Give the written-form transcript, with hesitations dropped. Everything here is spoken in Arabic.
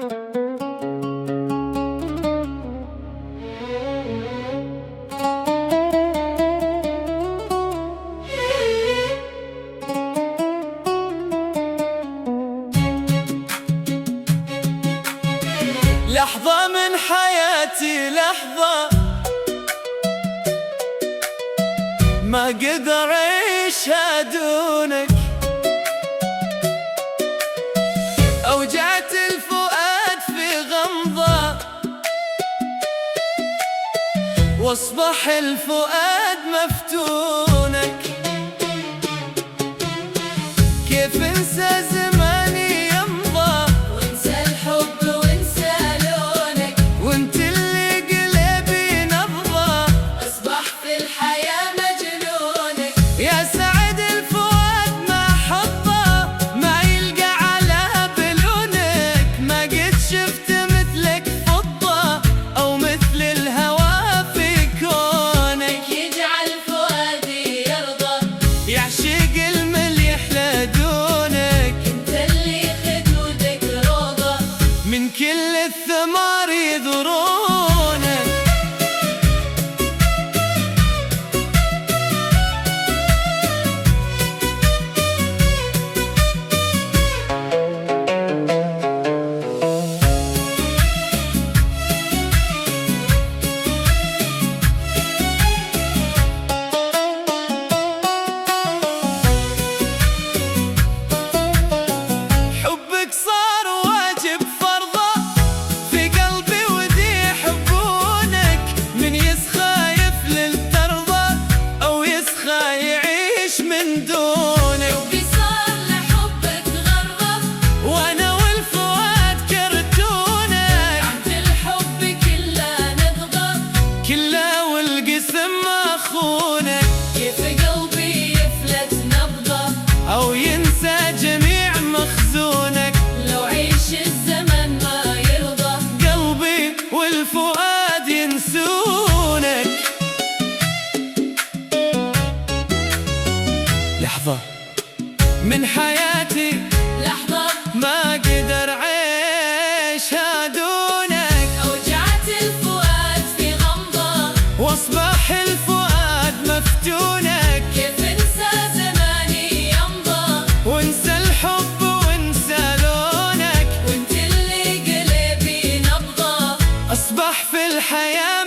لحظة من حياتي، لحظة ما قدر أعيشها دونك. أوجعت الفؤاد في غمضة واصبح الفؤاد مفتونك. كيف انسى زماني يمضى وانسى الحب وانسى لونك، وانت اللي قلبي نبضة اصبح في الحياة مجنونك. يا سعد الفؤاد ما حظه ما يلقى على بلونك، ما قد شفت مثلك فضة او مثل الهوى في كونك. يجعل فؤادي يرضى يعشق المليح لدونك، انت اللي خدودك روضة من كل الثمار يذرونك. حبك صار واجب فرضه في قلبي ودي يحبونك، من يسخى يفلل ترضى او يسخى يعيش من دونك. حبي صار لحبك غرة وانا والفؤاد كرتونك، عهد الحب كله نقضى كله والقسم مخونك. كيف قلبي يفلت نبضة او ينسى جميع مخزونك، لو عيش الزمن ما يرضى قلبي والفؤاد ينسونك. لحظة من حياتي، لحظة ما قدر عيشها دونك. أوجعت الفؤاد في غمضة واصبح الفؤاد مفتونك. كيف انسى زماني يمضى وانسى الحب وانسى لونك، وانت اللي قلبي نبضة اصبح في الحياة